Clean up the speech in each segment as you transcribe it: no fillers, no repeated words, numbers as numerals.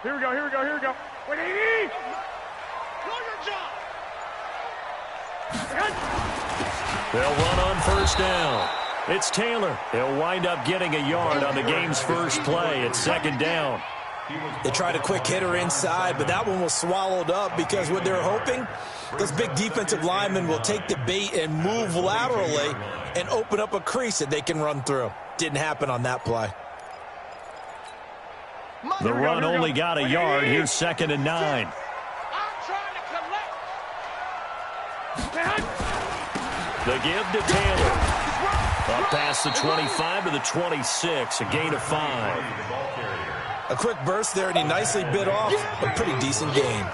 Here we go, here we go, here we go. Wait, Edie! Do your job! They'll run on first down. It's Taylor. He'll wind up getting a yard on the game's first play. It's second down. They tried a quick hitter inside, but that one was swallowed up because what they're hoping, those big defensive linemen will take the bait and move laterally and open up a crease that they can run through. Didn't happen on that play. The run only got a yard. Here's 2nd and 9. The give to Taylor. Up past the 25 to the 26, a gain of 5. A quick burst there, and he nicely bit off a pretty decent gain.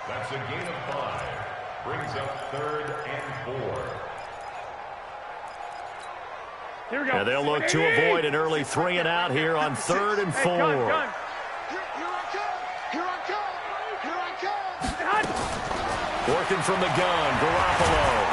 That's a gain of 5. Brings up 3rd and 4. Here we go. And they'll look to avoid an early 3 and out here on 3rd and 4. Here I come. Working from the gun, Garoppolo.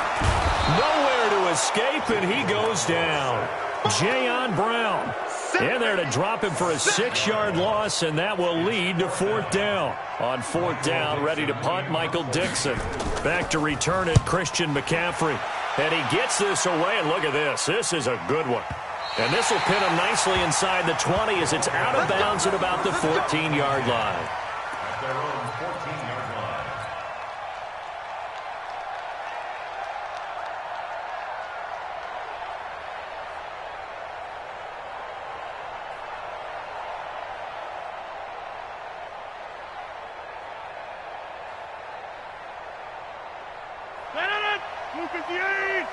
Nowhere to escape, and he goes down. Jayon Brown in there to drop him for a 6-yard loss, and that will lead to 4th down. On 4th down, ready to punt, Michael Dixon. Back to return it, Christian McCaffrey. And he gets this away, and look at this. This is a good one. And this will pin him nicely inside the 20 as it's out of bounds at about the 14-yard line. At their own 14-yard line. Blue 58!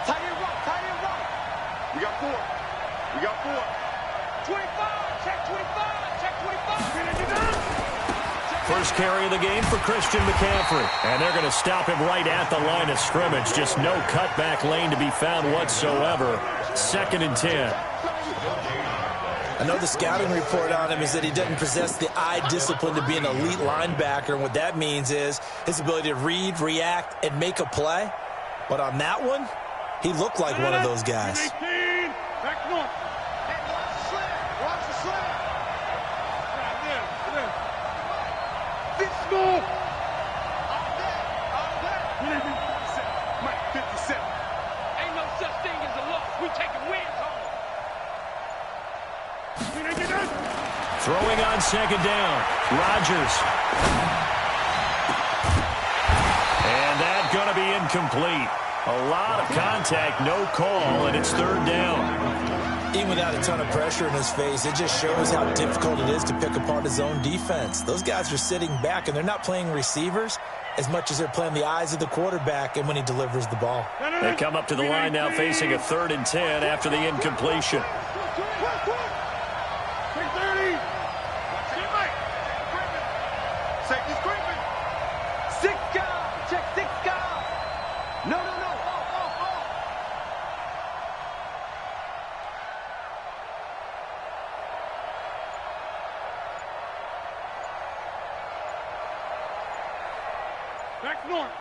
Tight end right. We got 4. 25, check 25. First carry of the game for Christian McCaffrey. And they're going to stop him right at the line of scrimmage. Just no cutback lane to be found whatsoever. 2nd and 10. I know the scouting report on him is that he doesn't possess the eye discipline to be an elite linebacker. And what that means is his ability to read, react, and make a play. But on that one, he looked like one of those guys. 18, back north. Watch the slam. Right there. This move. All day. 57. Mike, 57. Ain't no such thing as a loss. We taking wins home. Throwing on 2nd down. Rodgers. And that's going to be incomplete. A lot of contact, no call, and it's 3rd down. Even without a ton of pressure in his face, it just shows how difficult it is to pick apart his own defense. Those guys are sitting back, and they're not playing receivers as much as they're playing the eyes of the quarterback and when he delivers the ball. They come up to the line now facing a 3rd and 10 after the incompletion. Back north.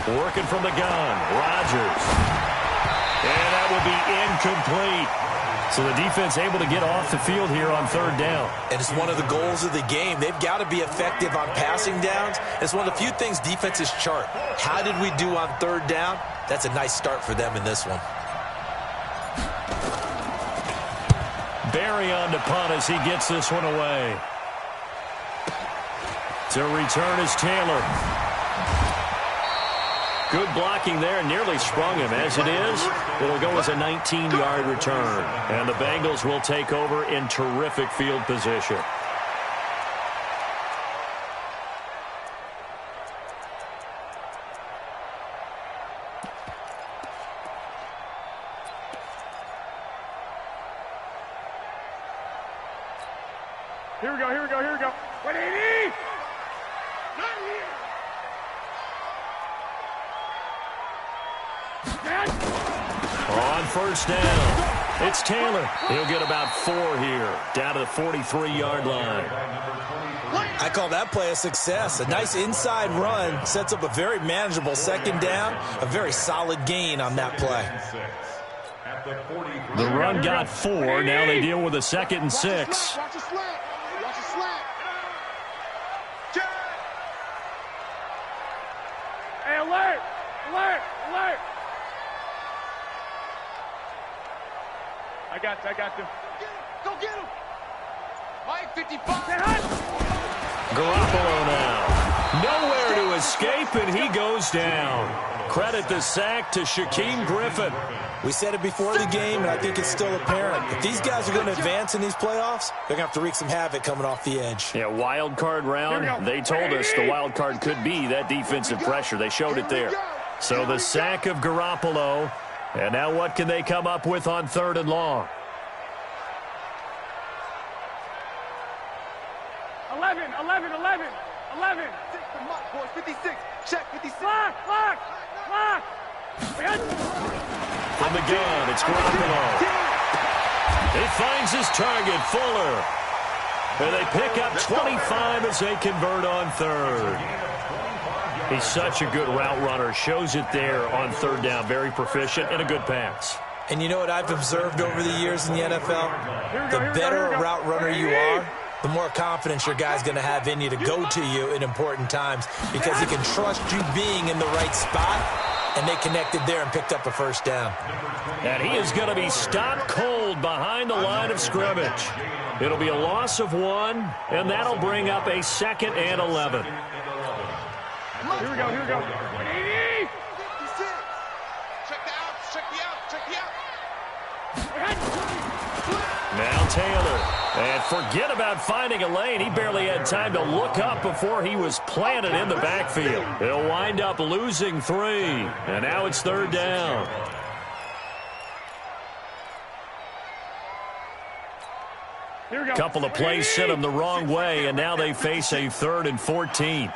Working from the gun, Rodgers. And that will be incomplete. So the defense able to get off the field here on 3rd down. And it's one of the goals of the game. They've got to be effective on passing downs. It's one of the few things defenses chart. How did we do on 3rd down? That's a nice start for them in this one. Barry on to punt as he gets this one away. To return is Taylor. Good blocking there, nearly sprung him. As it is, it'll go as a 19-yard return. And the Bengals will take over in terrific field position. Here we go. Wait, 80! On first down, it's Taylor. He'll get about 4 here, down to the 43-yard line. I call that play a success. A nice inside run sets up a very manageable 2nd down, a very solid gain on that play. At at the 43. The run got 4. Now they deal with a 2nd and 6. Watch your slant. Watch your slant. Hey, alert! Alert! Alert! I got you. Go get him. Mike, 55. Garoppolo now. Nowhere to escape, and he goes down. Credit the sack to Shaquem Griffin. We said it before the game, and I think it's still apparent. If these guys are going to advance in these playoffs, they're going to have to wreak some havoc coming off the edge. Yeah, wild card round. They told us the wild card could be that defensive pressure. They showed it there. So the sack of Garoppolo. And now what can they come up with on 3rd and long? 11. 6 to Mike, boys. 56. Check 56. Lock! From the gun, it's Garoppolo. He finds his target, Fuller. And they pick up 25 as they convert on 3rd. He's such a good route runner. Shows it there on 3rd down. Very proficient and a good pass. And you know what I've observed over the years in the NFL? The better a route runner you are, the more confidence your guy's going to have in you to go to you in important times because he can trust you being in the right spot, and they connected there and picked up a 1st down. And he is going to be stopped cold behind the line of scrimmage. It'll be a loss of 1, and that'll bring up a 2nd and 11. Here we go. 180! 56. Check the outs. Check the outs. Now Taylor. And forget about finding a lane. He barely had time to look up before he was planted in the backfield. He'll wind up losing 3. And now it's 3rd down. Couple of plays sent them the wrong way, and now they face a 3rd and 14.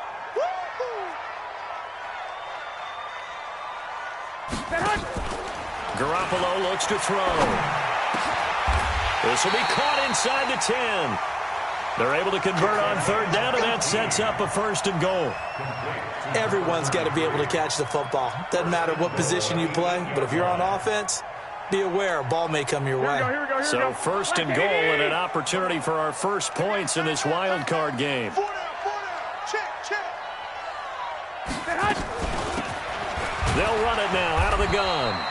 Garoppolo looks to throw. This will be caught inside the 10. They're able to convert on 3rd down, and that sets up a 1st and goal. Everyone's got to be able to catch the football. Doesn't matter what position you play, but if you're on offense, be aware a ball may come your way. Here we go. So 1st and goal and an opportunity for our first points in this wild card game. 4 down. Check. They'll run it now out of the gun.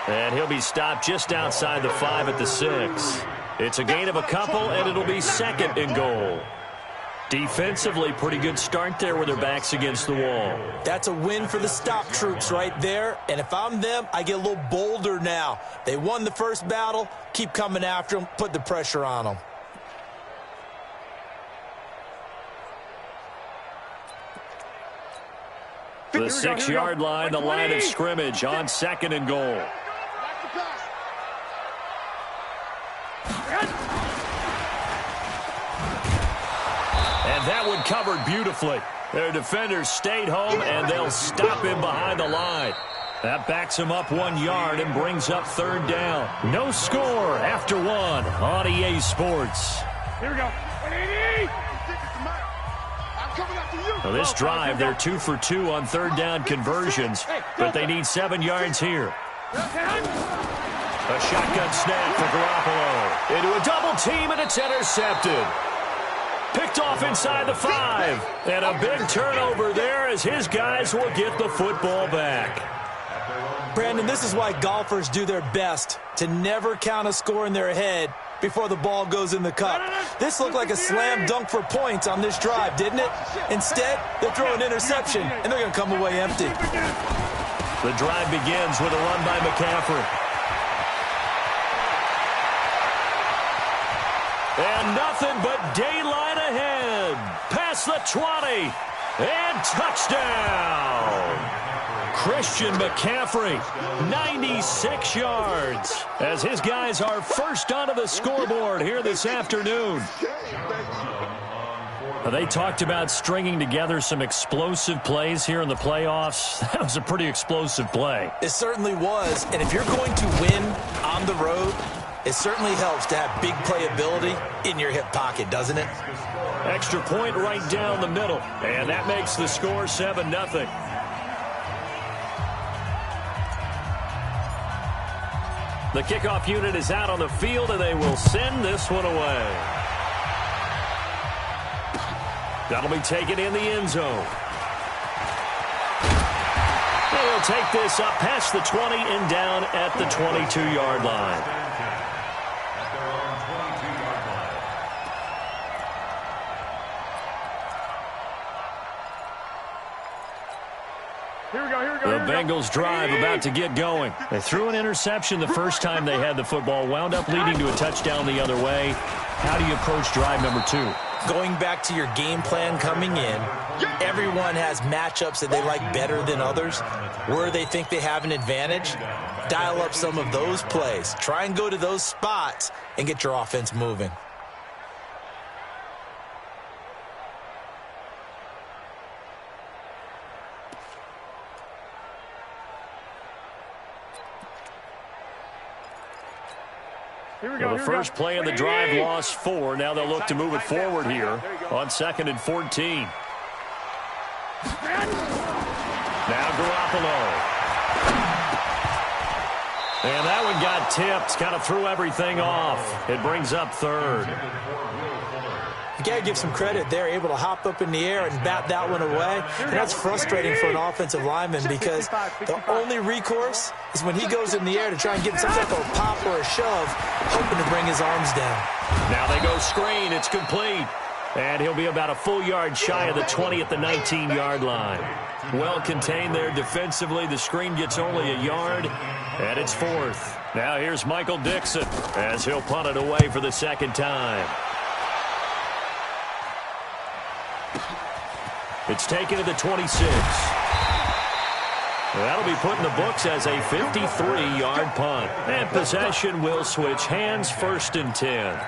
And he'll be stopped just outside the 5 at the 6. It's a gain of a couple, and it'll be 2nd and goal. Defensively, pretty good start there with their backs against the wall. That's a win for the stop troops right there. And if I'm them, I get a little bolder now. They won the first battle. Keep coming after them. Put the pressure on them. The 6-yard line, the line of scrimmage on 2nd and goal. And that one covered beautifully. Their defenders stayed home, and they'll stop him behind the line. That backs him up 1 yard and brings up 3rd down. No score after 1 on EA Sports. Here we go. 180! Now this drive, they're 2 for 2 on 3rd down conversions, but they need 7 yards here. A shotgun snap for Garoppolo. Into a double team, and it's intercepted. Picked off inside the 5. And a big turnover there as his guys will get the football back. Brandon, this is why golfers do their best to never count a score in their head before the ball goes in the cup. This looked like a slam dunk for points on this drive, didn't it? Instead, they throw an interception, and they're going to come away empty. The drive begins with a run by McCaffrey. And nothing but daylight ahead. Past the 20. And touchdown. Christian McCaffrey, 96 yards, as his guys are first onto the scoreboard here this afternoon. They talked about stringing together some explosive plays here in the playoffs. That was a pretty explosive play. It certainly was, and if you're going to win on the road, it certainly helps to have big playability in your hip pocket, doesn't it? Extra point right down the middle, and that makes the score 7-0. The kickoff unit is out on the field, and they will send this one away. That'll be taken in the end zone. They'll take this up past the 20 and down at the 22-yard line. The Bengals drive about to get going. They threw an interception the first time they had the football, wound up leading to a touchdown the other way. How do you approach drive number 2? Going back to your game plan coming in, everyone has matchups that they like better than others. Where they think they have an advantage, dial up some of those plays. Try and go to those spots and get your offense moving. Well, the first play of the drive lost 4. Now they'll look to move it forward here on 2nd and 14. Now Garoppolo. And that one got tipped. Kind of threw everything off. It brings up 3rd. You got to give some credit. They're able to hop up in the air and bat that one away. And that's frustrating for an offensive lineman because the only recourse is when he goes in the air to try and get some type of a pop or a shove, hoping to bring his arms down. Now they go screen. It's complete. And he'll be about a full yard shy of the 20 at the 19-yard line. Well contained there defensively. The screen gets only a yard, and it's 4th. Now here's Michael Dixon as he'll punt it away for the 2nd time. It's taken to the 26. That'll be put in the books as a 53-yard punt. And possession will switch hands, 1st and 10.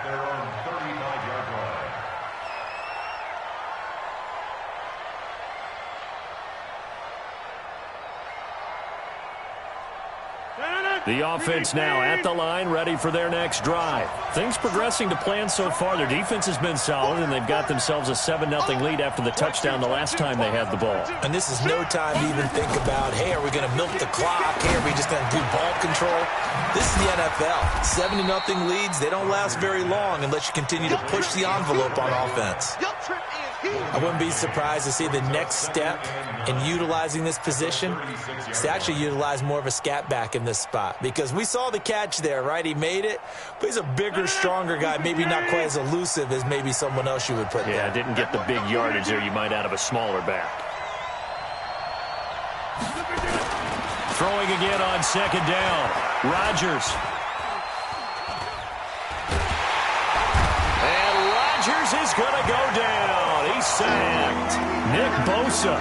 The offense now at the line, ready for their next drive. Things progressing to plan so far. Their defense has been solid, and they've got themselves a 7-0 lead after the touchdown the last time they had the ball. And this is no time to even think about, hey, are we going to milk the clock? Hey, are we just going to do ball control? This is the NFL. 7-0 leads, they don't last very long unless you continue to push the envelope on offense. I wouldn't be surprised to see the next step in utilizing this position is to actually utilize more of a scat back in this spot, because we saw the catch there, right? He made it, but he's a bigger, stronger guy, maybe not quite as elusive as maybe someone else you would put there. Yeah, didn't get the big yardage there you might out of a smaller back. Throwing again on 2nd down. Rodgers. And Rodgers is going to go down. He's sacked. Nick Bosa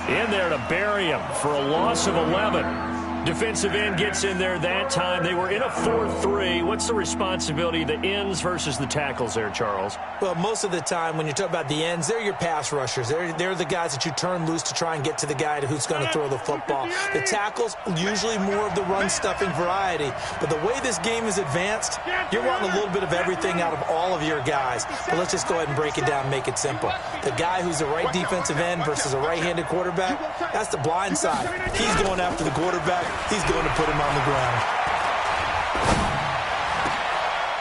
in there to bury him for a loss of 11. Defensive end gets in there that time. They were in a 4-3. What's the responsibility of the ends versus the tackles there, Charles? Well, most of the time when you talk about the ends, they're your pass rushers. They're the guys that you turn loose to try and get to the guy who's going to throw the football. The tackles, usually more of the run-stuffing variety. But the way this game is advanced, you're wanting a little bit of everything out of all of your guys. But let's just go ahead and break it down, make it simple. The guy who's the right defensive end versus a right-handed quarterback, that's the blind side. He's going after the quarterback. He's going to put him on the ground.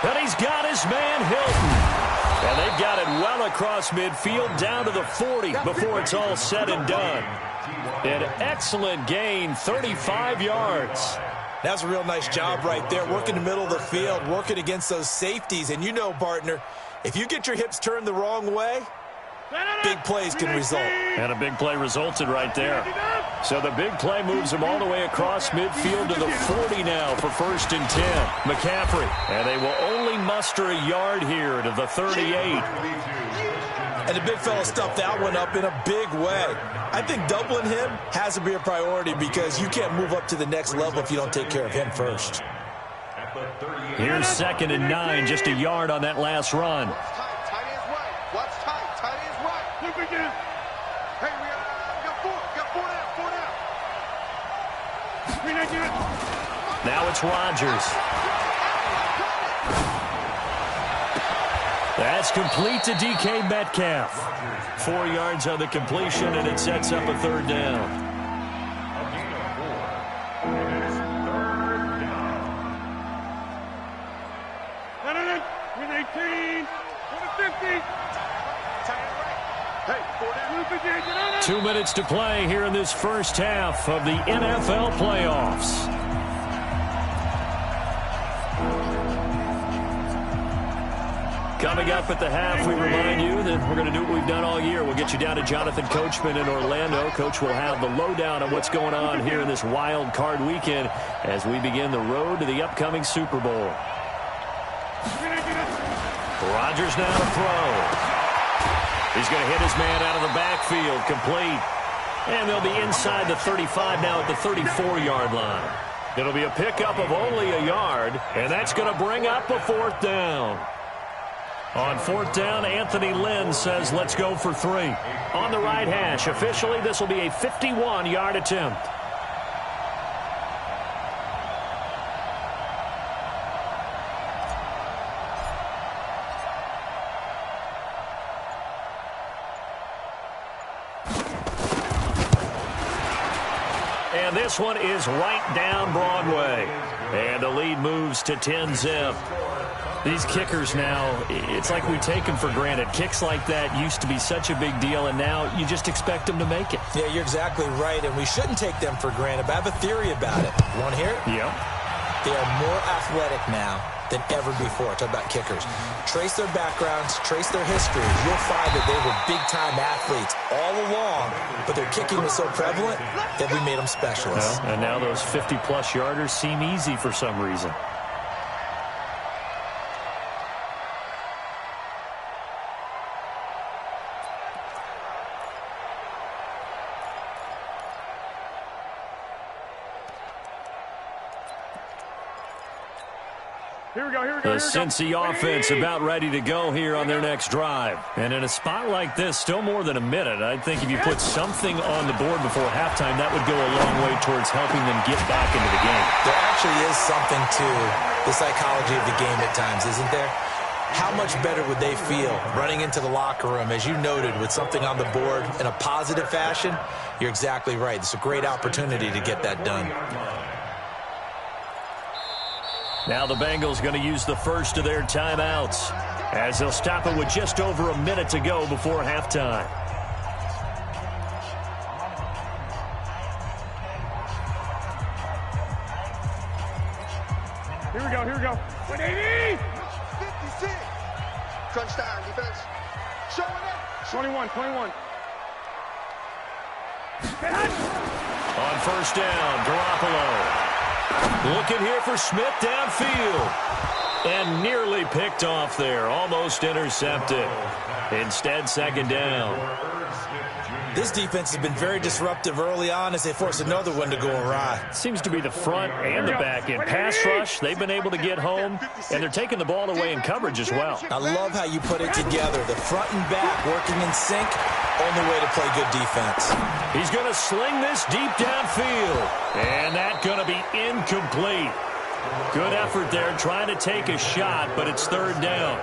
And he's got his man Hilton. And they've got it well across midfield down to the 40 before it's all said and done. An excellent gain, 35 yards. That's a real nice job right there, working the middle of the field, working against those safeties. And you know, partner, if you get your hips turned the wrong way, big plays can result. And a big play resulted right there. So the big play moves them all the way across midfield to the 40 now for 1st and 10. McCaffrey. And they will only muster a yard here to the 38. And the big fella stuffed that one up in a big way. I think doubling him has to be a priority because you can't move up to the next level if you don't take care of him first. Here's 2nd and 9, just a yard on that last run. Now it's Rodgers. That's complete to DK Metcalf. 4 yards on the completion, and it sets up a 3rd down. 19. 50. 2 minutes to play here in this first half of the NFL playoffs. Coming up at the half, we remind you that we're going to do what we've done all year. We'll get you down to Jonathan Coachman in Orlando. Coach will have the lowdown on what's going on here in this wild card weekend as we begin the road to the upcoming Super Bowl. Rodgers now to throw. He's going to hit his man out of the backfield, complete. And they'll be inside the 35 now at the 34-yard line. It'll be a pickup of only a yard, and that's going to bring up a fourth down. On fourth down, Anthony Lynn says, let's go for 3. On the right hash, officially, this will be a 51-yard attempt. And this one is right down Broadway. And the lead moves to 10-zip. These kickers now, it's like we take them for granted. Kicks like that used to be such a big deal, and now you just expect them to make it. Yeah, you're exactly right, and we shouldn't take them for granted, but I have a theory about it. You want to hear it? Yep. They are more athletic now than ever before. Talk about kickers. Trace their backgrounds, trace their history. You'll find that they were big-time athletes all along, but their kicking was so prevalent that we made them specialists. Well, and now those 50-plus yarders seem easy for some reason. The Cincy offense about ready to go here on their next drive. And in a spot like this, still more than a minute, I think if you put something on the board before halftime, that would go a long way towards helping them get back into the game. There actually is something to the psychology of the game at times, isn't there? How much better would they feel running into the locker room, as you noted, with something on the board in a positive fashion? You're exactly right. It's a great opportunity to get that done. Now the Bengals going to use the first of their timeouts as they'll stop it with just over a minute to go before halftime. Here we go. 180! 56! Crunch time, defense. Showing it! 21. On first down, Garoppolo. Looking here for Smith downfield. And nearly picked off there. Almost intercepted. Instead, second down. This defense has been very disruptive early on as they force another one to go awry. Seems to be the front and the back end. Pass rush, they've been able to get home, and they're taking the ball away in coverage as well. I love how you put it together. The front and back working in sync. Only way to play good defense. He's going to sling this deep downfield. And that's going to be incomplete. Good effort there trying to take a shot, but it's third down.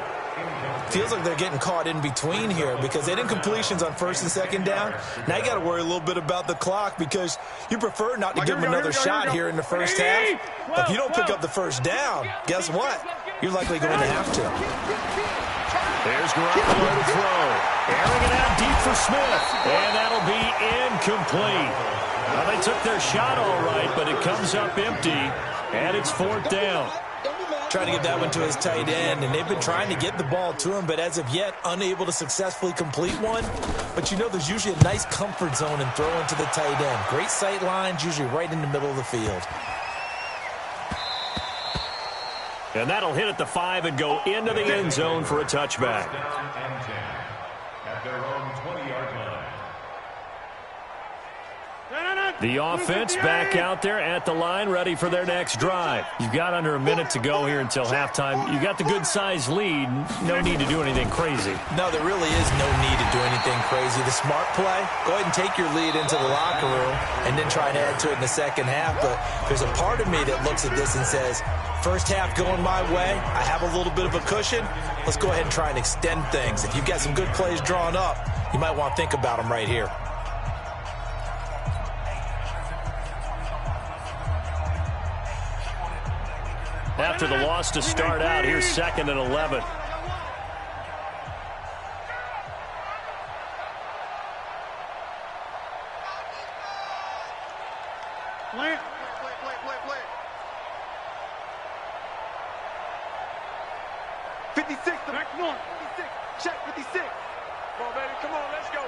Feels like they're getting caught in between here because they didn't completions on first and second down. Now you got to worry a little bit about the clock because you prefer not to give them another shot here in the first half. If you don't pick up the first down, guess what? You're likely going to have to. There's Garoppolo to throw. Airing it out deep for Smith. And that'll be incomplete. Well, they took their shot all right, but it comes up empty. And it's fourth down. Trying to get that one to his tight end, and they've been trying to get the ball to him, but as of yet, unable to successfully complete one. But you know there's usually a nice comfort zone in throwing to the tight end. Great sight lines, usually right in the middle of the field. And that'll hit at the 5 and go into the end zone for a touchback. At their own 20-yard line. The offense back out there at the line, ready for their next drive. You've got under a minute to go here until halftime. You got the good-sized lead. No need to do anything crazy. No, there really is no need to do anything crazy. The smart play, go ahead and take your lead into the locker room and then try and add to it in the second half. But there's a part of me that looks at this and says, first half going my way, I have a little bit of a cushion. Let's go ahead and try and extend things. If you've got some good plays drawn up, you might want to think about them right here. After the loss to start out, here's 2nd and 11. Plant. Play. 56. Next one. 56. Check 56. Come on, baby. Come on, let's go.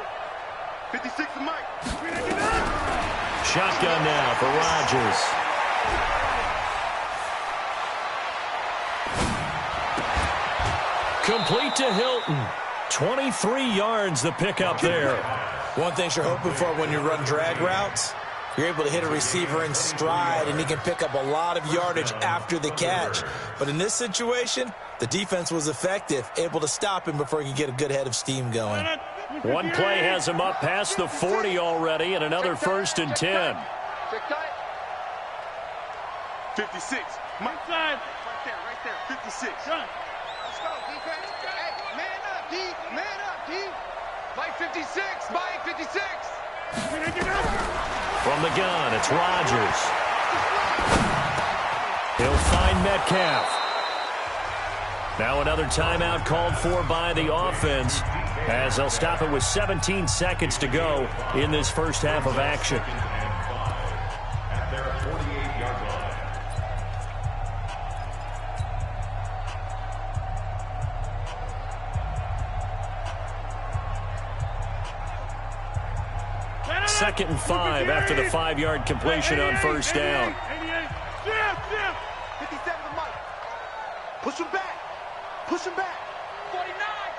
56 to Mike. Shotgun now for Rodgers. Complete to Hilton. 23 yards the pickup there. One thing you're hoping for when you run drag routes, you're able to hit a receiver in stride, and he can pick up a lot of yardage after the catch. But in this situation, the defense was effective, able to stop him before he could get a good head of steam going. One play has him up past the 40 already, and another 1st and 10. 56. Mike. Inside. Right there. 56. Done. Let's go, defense. Hey, man up, D. Man up, D. Mike 56. Mike 56. From the gun, it's Rodgers. He'll find Metcalf. Now another timeout called for by the offense, as they'll stop it with 17 seconds to go in this first half of action. At their 48-yard line. Second and 5 after the 5-yard completion on first down. 57 to Mike. Push him back. Push him back. 49.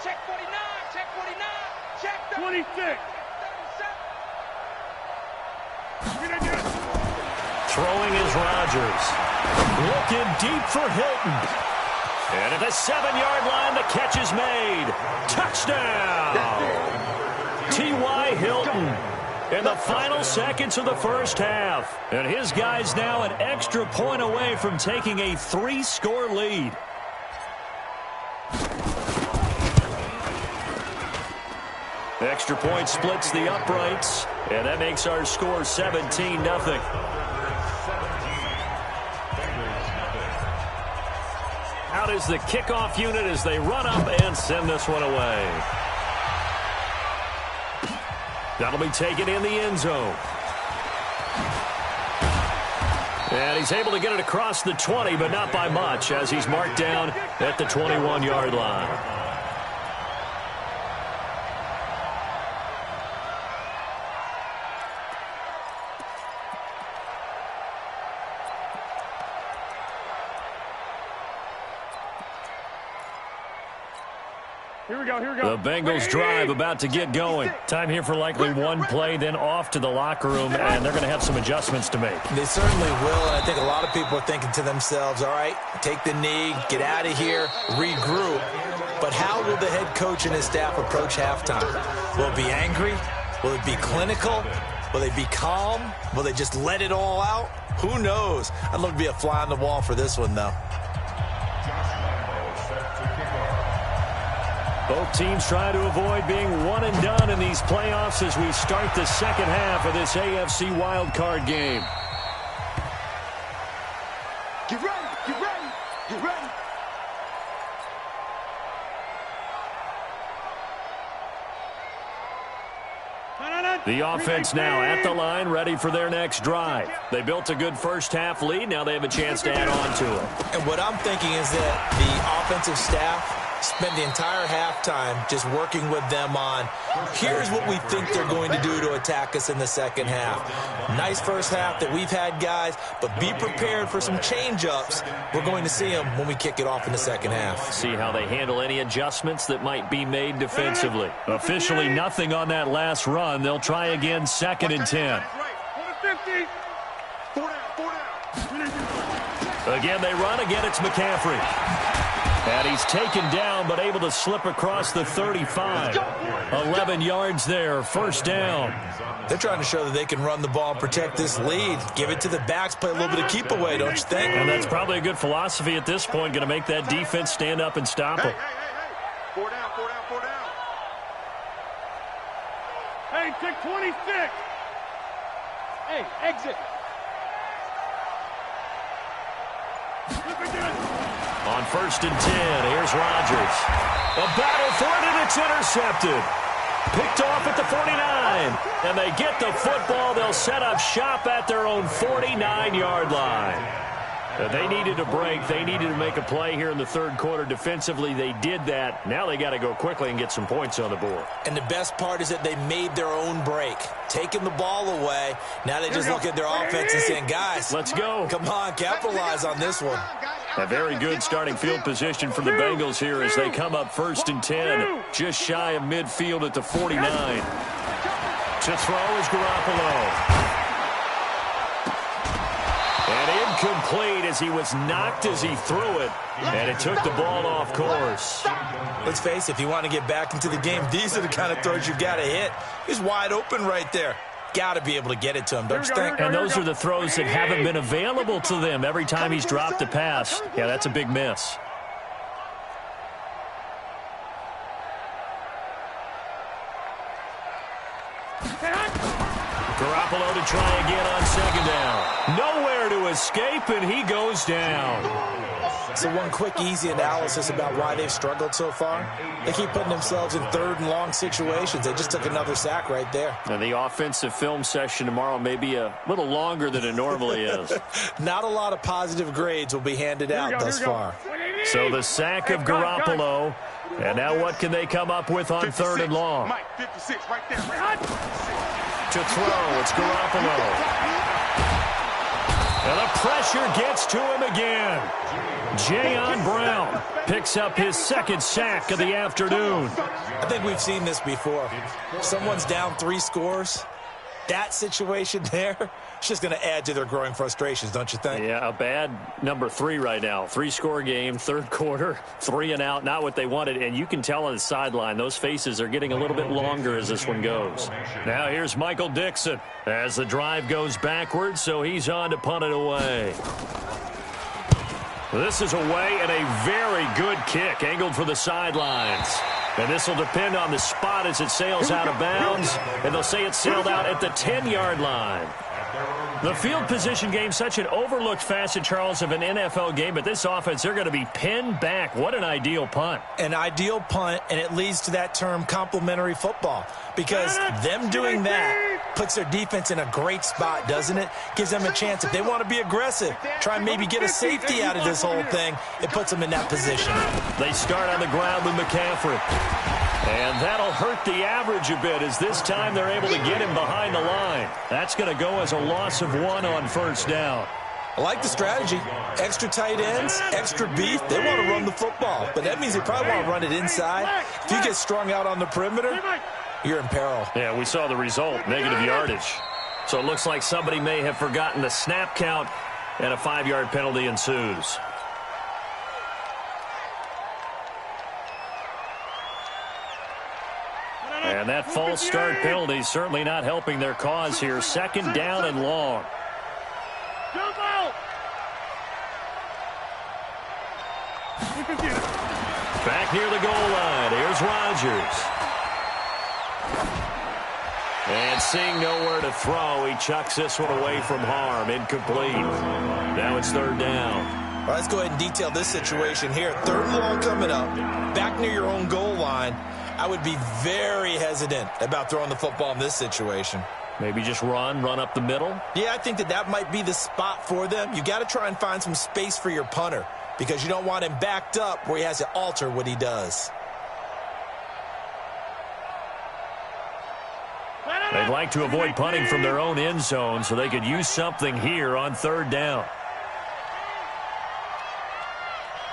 Check 49. Check 49. Check 26. Throwing is Rodgers. Looking deep for Hilton. And at the 7-yard line, the catch is made. Touchdown! T.Y. Hilton in the final seconds of the first half. And his guys now an extra point away from taking a 3-score lead. Extra point splits the uprights, and that makes our score 17-0. Out is the kickoff unit as they run up and send this one away. That'll be taken in the end zone. And he's able to get it across the 20, but not by much, as he's marked down at the 21-yard line. Here we go. The Bengals drive about to get going. Time here for likely one play, then off to the locker room, and they're going to have some adjustments to make. They certainly will, and I think a lot of people are thinking to themselves, all right, take the knee, get out of here, regroup. But how will the head coach and his staff approach halftime? Will it be angry? Will it be clinical? Will they be calm? Will they just let it all out? Who knows? I'd love to be a fly on the wall for this one, though. Both teams try to avoid being one and done in these playoffs as we start the second half of this AFC wildcard game. Get ready. Get ready. Get ready. The offense now at the line, ready for their next drive. They built a good first half lead. Now they have a chance to add on to it. And what I'm thinking is that the offensive staff spent the entire halftime just working with them on, here's what we think they're going to do to attack us in the second half. Nice first half that we've had, guys, but be prepared for some change-ups. We're going to see them when we kick it off in the second half. See how they handle any adjustments that might be made defensively. Officially nothing on that last run. They'll try again, 2nd and 10. Again, they run. Again, it's McCaffrey. And he's taken down, but able to slip across the 35. 11 yards there, first down. They're trying to show that they can run the ball and protect this lead. Give it to the backs, play a little bit of keep away, don't you think? And that's probably a good philosophy at this point, going to make that defense stand up and stop them. Hey. 4 down. Hey, take 26. Hey, exit. On 1st and 10, here's Rodgers. A battle for it, and it's intercepted. Picked off at the 49. And they get the football. They'll set up shop at their own 49-yard line. They needed a break. They needed to make a play here in the third quarter. Defensively, they did that. Now they got to go quickly and get some points on the board. And the best part is that they made their own break, taking the ball away. Now they just look at their offense and saying, guys, let's go. Come on, capitalize on this one. A very good starting field position for the Bengals here as they come up 1st and 10, just shy of midfield at the 49. To throw is Garoppolo. And incomplete as he was knocked as he threw it, and it took the ball off course. Let's face it, if you want to get back into the game, these are the kind of throws you've got to hit. He's wide open right there. Got to be able to get it to him, don't you think? And those are the throws that haven't been available to them every time he's dropped a pass. Yeah, that's a big miss. Garoppolo to try again on 2nd down. Nowhere to escape, and he goes down. So one quick, easy analysis about why they've struggled so far. They keep putting themselves in 3rd and long situations. They just took another sack right there. And the offensive film session tomorrow may be a little longer than it normally is. Not a lot of positive grades will be handed out thus far. So the sack of Garoppolo. And now what can they come up with on 3rd and long? Mike, 56 right there. To throw, it's Garoppolo. And the pressure gets to him again. Jayon Brown picks up his 2nd sack of the afternoon. I think we've seen this before. Someone's down 3 scores. That situation there, it's just going to add to their growing frustrations, don't you think? Yeah, a bad number 3 right now. 3-score game, 3rd quarter, 3 and out, not what they wanted. And you can tell on the sideline, those faces are getting a little bit longer as this one goes. Now here's Michael Dixon as the drive goes backwards, so he's on to punt it away. This is away and a very good kick, angled for the sidelines. And this will depend on the spot as it sails out of bounds. And they'll say it sailed out at the 10-yard line. The field position game, such an overlooked facet, Charles, of an NFL game. But this offense, they're going to be pinned back. What an ideal punt. An ideal punt, and it leads to that term complementary football. Because them doing that puts their defense in a great spot, doesn't it? Gives them a chance. If they want to be aggressive, try and maybe get a safety out of this whole thing, it puts them in that position. They start on the ground with McCaffrey. And that'll hurt the average a bit as this time they're able to get him behind the line. That's going to go as a loss of 1 on 1st down. I like the strategy. Extra tight ends, extra beef. They want to run the football, but that means they probably want to run it inside. If you get strung out on the perimeter, you're in peril. Yeah, we saw the result, negative yardage. So it looks like somebody may have forgotten the snap count, and a 5-yard penalty ensues. And that false start penalty certainly not helping their cause here. 2nd down and long. Back near the goal line. Here's Rodgers. And seeing nowhere to throw, he chucks this one away from harm. Incomplete. Now it's 3rd down. Well, let's go ahead and detail this situation here. 3rd and long coming up. Back near your own goal line. I would be very hesitant about throwing the football in this situation. Maybe just run up the middle? Yeah, I think that might be the spot for them. You got to try and find some space for your punter because you don't want him backed up where he has to alter what he does. They'd like to avoid punting from their own end zone so they could use something here on 3rd down.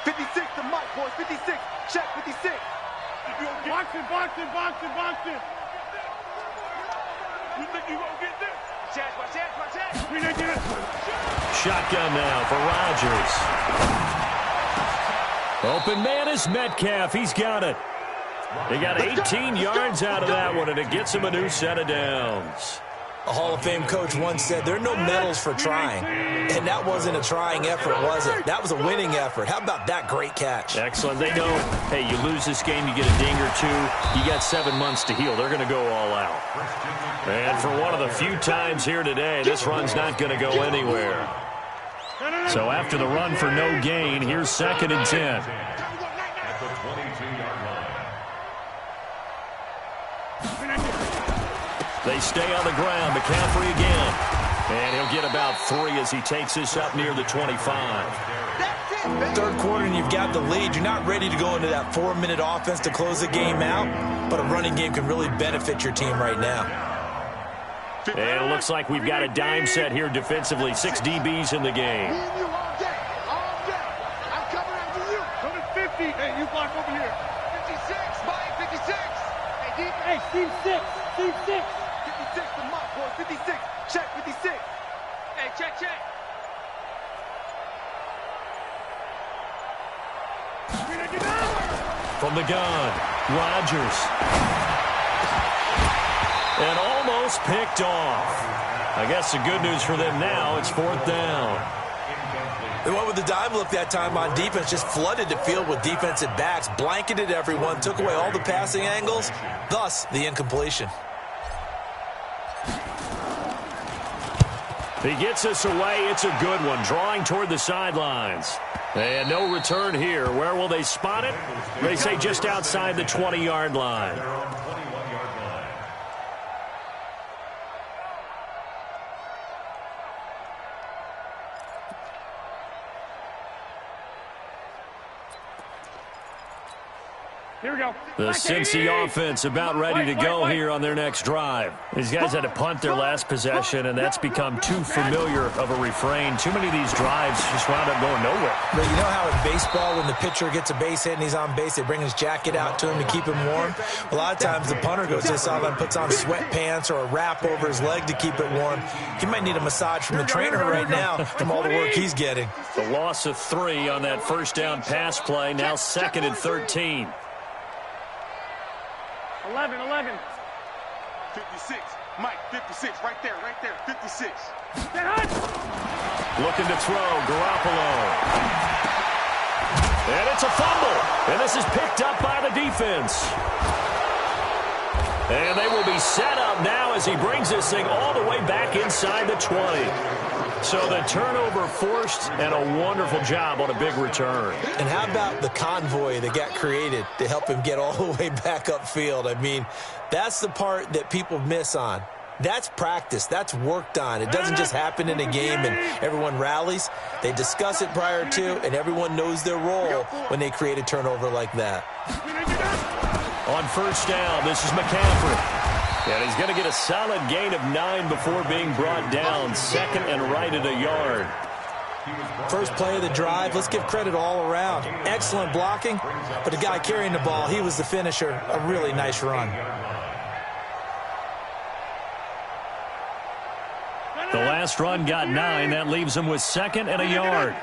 56 to Mike, boys. 56. Check 56. Box it. You think you gonna get this? Chance. Shotgun now for Rodgers. Open man is Metcalf. He's got it. He got 18 yards out of that one, and it gets him a new set of downs. A Hall of Fame coach once said there are no medals for trying. And that wasn't a trying effort, was it? That was a winning effort. How about that great catch? Excellent. They know, hey, you lose this game, you get a ding or 2. You got 7 months to heal. They're going to go all out. And for one of the few times here today, this run's not going to go anywhere. So after the run for no gain, here's 2nd and 10. They stay on the ground. McCaffrey again. And he'll get about 3 as he takes this up near the 25. Third quarter and you've got the lead. You're not ready to go into that 4-minute offense to close the game out, but a running game can really benefit your team right now. And it looks like we've got a dime set here defensively. 6 DBs in the game. I'm coming after you. Go to 50. Hey, you block over here. 56, Mike, 56. Hey, deep. Hey, team 6. Team 6. 56 to Mike, boy. 56. Check 56. Hey, check. From the gun, Rodgers. And almost picked off. I guess the good news for them now, it's 4th down. They went with the dime look that time on defense, just flooded the field with defensive backs, blanketed everyone, took away all the passing angles, thus the incompletion. He gets us away. It's a good one, drawing toward the sidelines. And no return here. Where will they spot it? They say just outside the 20-yard line. Here we go. The Cincy offense about ready to go here on their next drive. These guys had to punt their last possession, and that's become too familiar of a refrain. Too many of these drives just wound up going nowhere. But you know how in baseball, when the pitcher gets a base hit and he's on base, they bring his jacket out to him to keep him warm? A lot of times the punter goes to the sideline, puts on sweatpants or a wrap over his leg to keep it warm. He might need a massage from the trainer right now from all the work he's getting. The loss of 3 on that first down pass play, now 2nd and 13. 11. 56. Mike, 56. Right there. 56. Looking to throw, Garoppolo. And it's a fumble. And this is picked up by the defense. And they will be set up now as he brings this thing all the way back inside the 20. So the turnover forced, and a wonderful job on a big return. And how about the convoy that got created to help him get all the way back upfield? I mean, that's the part that people miss on. That's practice. That's worked on. It doesn't just happen in a game and everyone rallies. They discuss it prior to, and everyone knows their role when they create a turnover like that. On first down, this is McCaffrey. And he's going to get a solid gain of 9 before being brought down. 2nd and right at a yard. First play of the drive, let's give credit all around. Excellent blocking, but the guy carrying the ball, he was the finisher. A really nice run. The last run got 9. That leaves him with 2nd and a yard.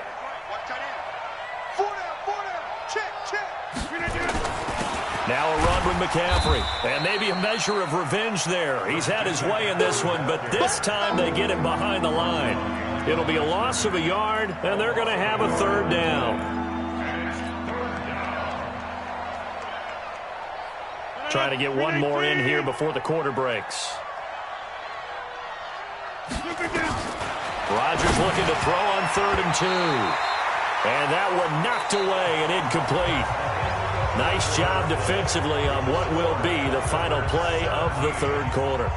Now a run with McCaffrey. And maybe a measure of revenge there. He's had his way in this one, but this time they get him behind the line. It'll be a loss of a yard, and they're going to have a 3rd down. Trying to get one more in here before the quarter breaks. Rodgers looking to throw on 3rd and 2. And that one knocked away and incomplete. Nice job defensively on what will be the final play of the 3rd quarter.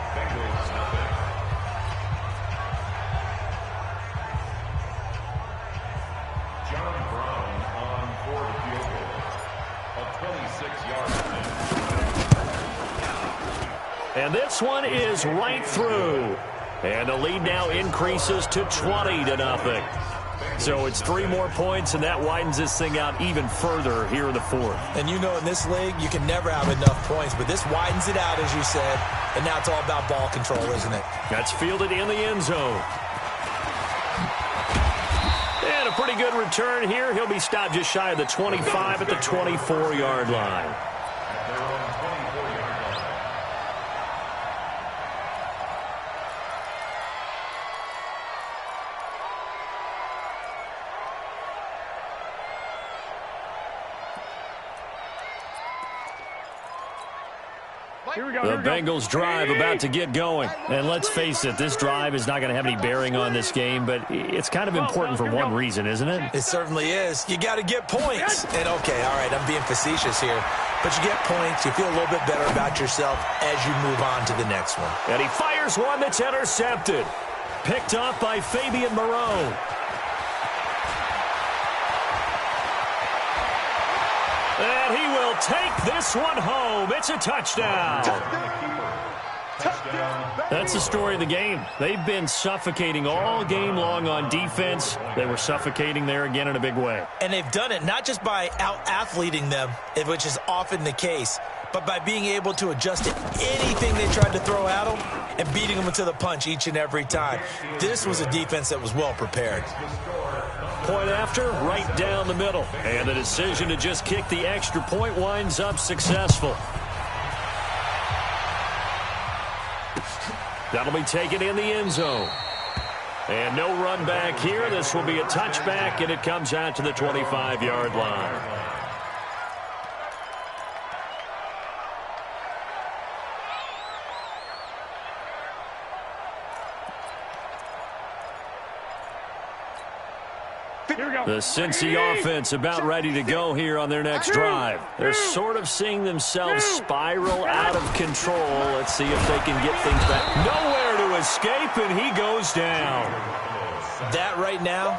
John Brown on for the field goal. A 26-yard attempt. And this one is right through. And the lead now increases to 20-0. So it's 3 more points, and that widens this thing out even further here in the 4th. And you know in this league, you can never have enough points, but this widens it out, as you said, and now it's all about ball control, isn't it? That's fielded in the end zone. And a pretty good return here. He'll be stopped just shy of the 25 at the 24-yard line. The Bengals drive about to get going. And let's face it, this drive is not going to have any bearing on this game, but it's kind of important for one reason, isn't it? It certainly is. You got to get points. And okay, all right, I'm being facetious here. But you get points, you feel a little bit better about yourself as you move on to the next one. And he Here's one that's intercepted. Picked off by Fabian Moreau. And he will take this one home. It's a touchdown. That's the story of the game. They've been suffocating all game long on defense. They were suffocating there again in a big way. And they've done it not just by out-athleting them, which is often the case, but by being able to adjust to anything they tried to throw at them and beating them to the punch each and every time. This was a defense that was well prepared. Point after, right down the middle. And the decision to just kick the extra point winds up successful. That'll be taken in the end zone. And no run back here. This will be a touchback, and it comes out to the 25-yard line. The Cincy offense about ready to go here on their next drive. They're sort of seeing themselves spiral out of control. Let's see if they can get things back. Nowhere to escape, and he goes down. That right now,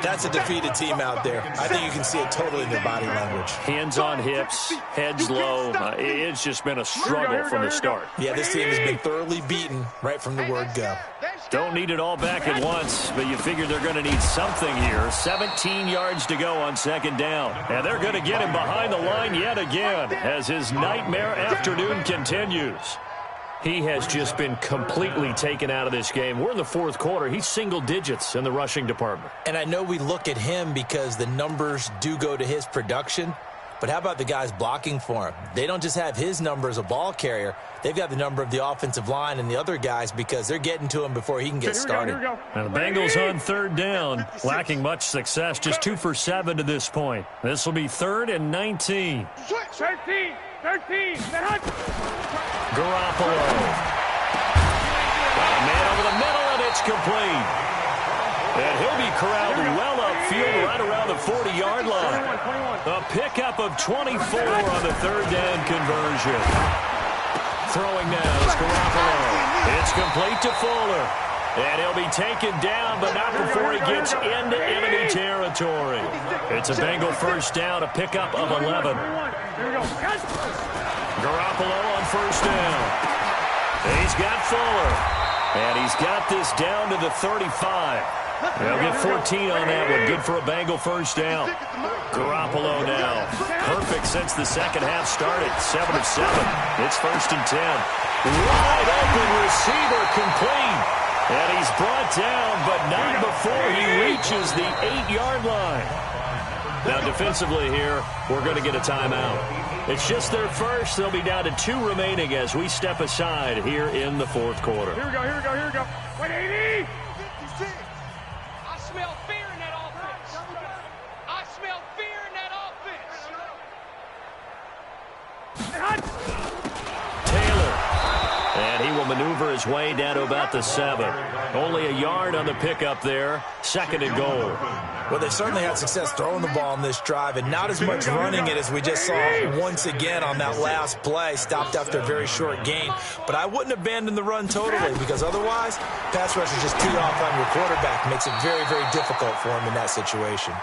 that's a defeated team out there. I think you can see it totally in their body language. Hands on hips, heads low. It's just been a struggle from the start. Yeah, this team has been thoroughly beaten right from the word go. Don't need it all back at once, but you figure they're going to need something here. 17 yards to go on second down. And they're going to get him behind the line yet again as his nightmare afternoon continues. He has just been completely taken out of this game. We're in the fourth quarter. He's single digits in the rushing department. And I know we look at him because the numbers do go to his production, but how about the guys blocking for him? They don't just have his number as a ball carrier. They've got the number of the offensive line and the other guys because they're getting to him before he can get started. And the Bengals on third down, lacking much success, just 2 for 7 to this point. This will be 3rd and 19. 13. Garoppolo. Got a man over the middle, and it's complete. And he'll be corralled well upfield right around the 40-yard line. A pickup of 24 on the third down conversion. Throwing now is Garoppolo. It's complete to Fuller. And he'll be taken down, but not before he gets into enemy territory. It's a Bengal first down, a pickup of 11. Garoppolo on first down. He's got Fuller. And he's got this down to the 35. They'll get 14 on that one. Good for a Bengal first down. Garoppolo now. Perfect since the second half started. 7 of 7. It's 1st and 10. Wide open receiver complete. And he's brought down, but not before he reaches the 8-yard line. Now, defensively here, we're going to get a timeout. It's just their first. They'll be down to 2 remaining as we step aside here in the fourth quarter. Here we go. 180. 56. I smell fear in that offense. I smell fear in that offense. Taylor. And he will maneuver his way down to about the 7. Only a yard on the pickup there. 2nd and goal. Well, they certainly had success throwing the ball in this drive and not as much running it as we just saw once again on that last play. Stopped after a very short gain. But I wouldn't abandon the run totally because otherwise, pass rushers just tee off on your quarterback. Makes it very, very difficult for him in that situation.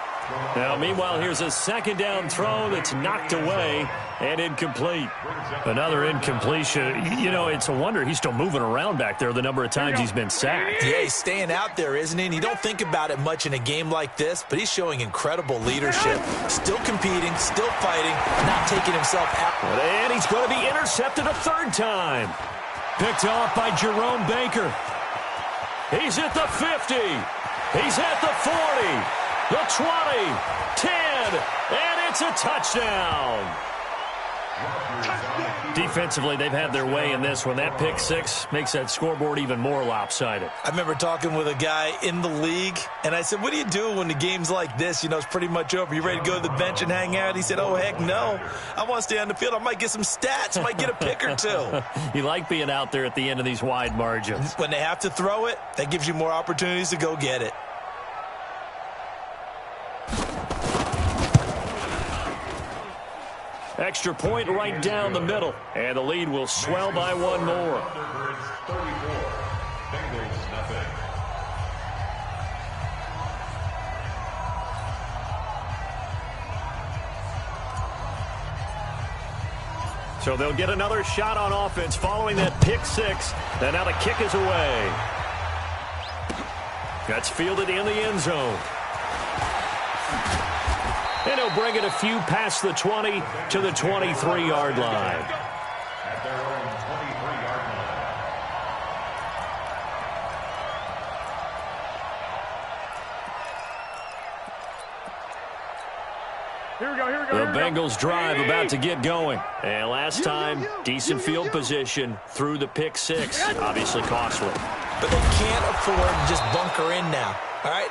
Now, meanwhile, here's a 2nd down throw that's knocked away and incomplete. Another incompletion. You know, it's a wonder he's still moving around back there the number of times he's been sacked. Yeah, he's staying out there, isn't he? And you don't think about it much in a game like this, but he's showing incredible leadership. Still competing, still fighting, not taking himself out. And he's going to be intercepted a 3rd time. Picked off by Jerome Baker. He's at the 50. He's at the 40. The 20, 10, and it's a touchdown. Defensively, they've had their way in this one. That pick 6 makes that scoreboard even more lopsided. I remember talking with a guy in the league, and I said, what do you do when the game's like this? You know, it's pretty much over. You ready to go to the bench and hang out? He said, oh, heck no. I want to stay on the field. I might get some stats. I might get a pick or 2. You like being out there at the end of these wide margins. When they have to throw it, that gives you more opportunities to go get it. Extra point right down the middle, and the lead will swell by one more. Bengals nothing. So they'll get another shot on offense following that pick six. And now the kick is away. That's fielded in the end zone. And he'll bring it a few past the 20 to the 23-yard line. At their own 23-yard line. Here we go. The Bengals drive about to get going. And last time, decent field position through the pick six. Obviously costly. But they can't afford to just bunker in now. All right,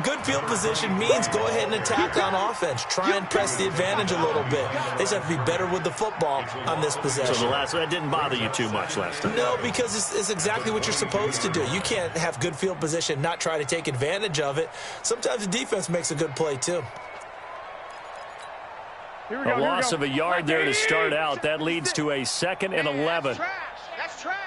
good field position means go ahead and attack on offense. Try and press the advantage a little bit. They just have to be better with the football on this possession. So that didn't bother you too much last time? No, because it's exactly what you're supposed to do. You can't have good field position, not try to take advantage of it. Sometimes the defense makes a good play, too. A loss of a yard there to start out. That leads to a 2nd and 11. That's trash.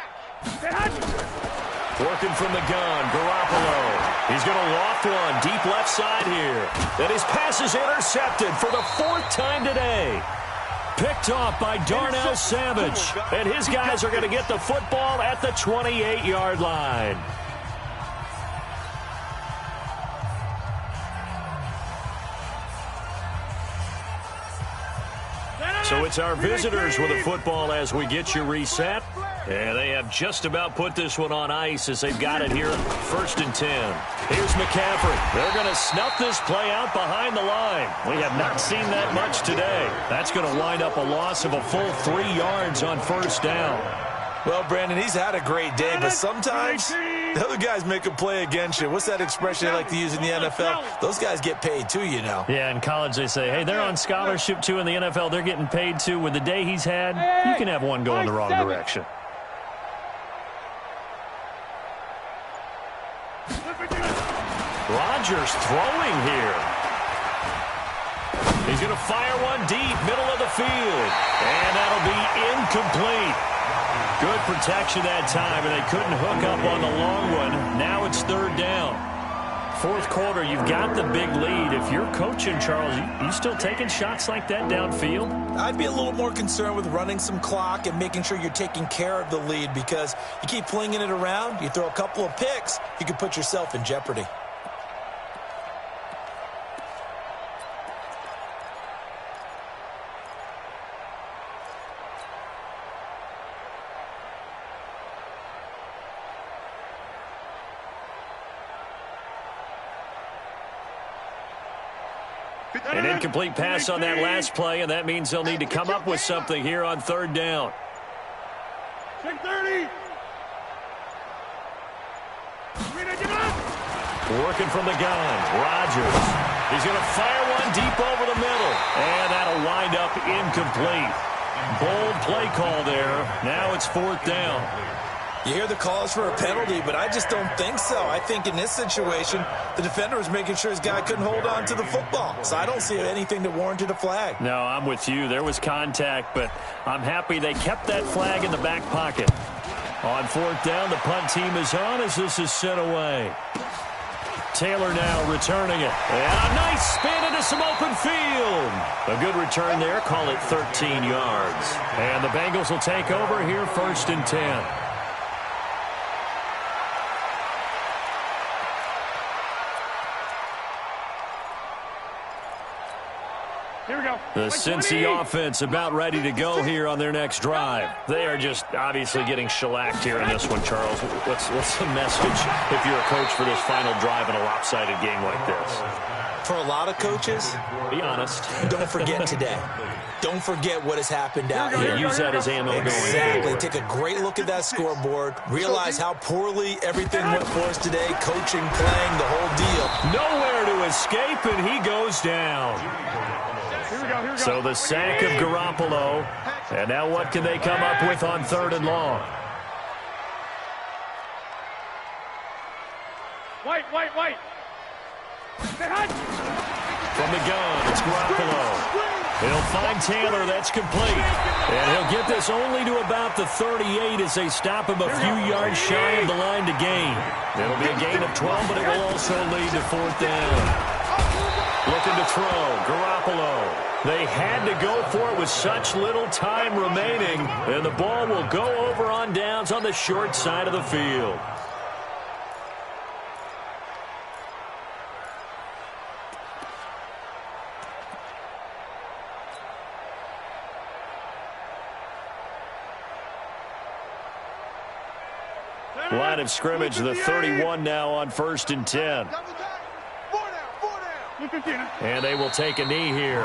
Working from the gun, Garoppolo. He's going to loft one deep left side here. And his pass is intercepted for the 4th time today. Picked off by Darnell Savage. And his guys are going to get the football at the 28-yard line. So it's our visitors with the football as we get you reset. And they have just about put this one on ice as they've got it here, 1st and 10. Here's McCaffrey. They're going to snuff this play out behind the line. We have not seen that much today. That's going to wind up a loss of a full 3 yards on 1st down. Well, Brandon, he's had a great day, but sometimes the other guys make a play against you. What's that expression they like to use in the NFL? Those guys get paid too, you know. Yeah, in college they say, hey, they're on scholarship too. In the NFL, they're getting paid too. With the day he's had, you can have one go in the wrong direction. Rodgers throwing here. He's going to fire one deep, middle of the field. And that'll be incomplete. Good protection that time, and they couldn't hook up on the long one. Now it's 3rd down. 4th quarter, you've got the big lead. If you're coaching, Charles, you still taking shots like that downfield? I'd be a little more concerned with running some clock and making sure you're taking care of the lead, because you keep flinging it around, you throw a couple of picks, you can put yourself in jeopardy. An incomplete pass on that last play, and that means they'll need to come up with something here on 3rd down. Check 30. Working from the gun, Rodgers. He's going to fire one deep over the middle, and that'll wind up incomplete. Bold play call there. Now it's 4th down. You hear the calls for a penalty, but I just don't think so. I think in this situation, the defender was making sure his guy couldn't hold on to the football. So I don't see anything that warranted a flag. No, I'm with you. There was contact, but I'm happy they kept that flag in the back pocket. On 4th down, the punt team is on as this is sent away. Taylor now returning it. And a nice spin into some open field. A good return there. Call it 13 yards. And the Bengals will take over here, 1st and 10. Here we go. The Cincy offense about ready to go here on their next drive. They are just obviously getting shellacked here in this one, Charles. What's the message if you're a coach for this final drive in a lopsided game like this? For a lot of coaches, be honest. Don't forget today. Don't forget what has happened out here. Yeah, use that as ammo going forward. Exactly. Take a great look at that scoreboard. Realize how poorly everything went for us today. Coaching, playing, the whole deal. Nowhere to escape, and he goes down. Here we go. So the sack of Garoppolo. And now what can they come up with on 3rd and long? White. From the gun, it's Garoppolo. He'll find Taylor. That's complete. And he'll get this only to about the 38 as they stop him a few yards shy of the line to gain. It'll be a gain of 12, but it will also lead to 4th down. Looking to throw, Garoppolo. They had to go for it with such little time remaining, and the ball will go over on downs on the short side of the field. Line of scrimmage, the 31 now on 1st and 10. And they will take a knee here.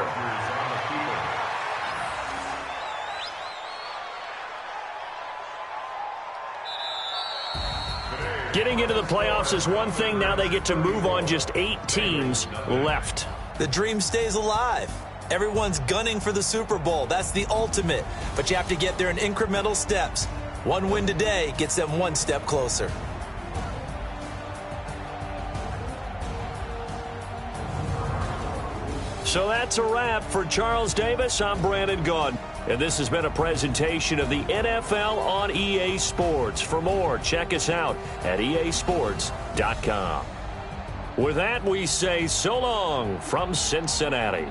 Getting into the playoffs is one thing. Now they get to move on. Just 8 teams left. The dream stays alive. Everyone's gunning for the Super Bowl. That's the ultimate. But you have to get there in incremental steps. One win today gets them one step closer. So that's a wrap for Charles Davis. I'm Brandon Gaudin, and this has been a presentation of the NFL on EA Sports. For more, check us out at easports.com. With that, we say so long from Cincinnati.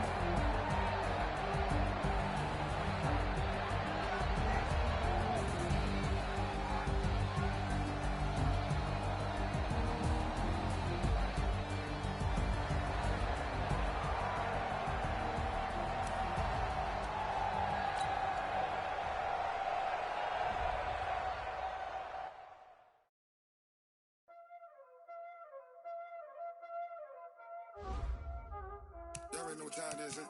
There ain't no time, is it?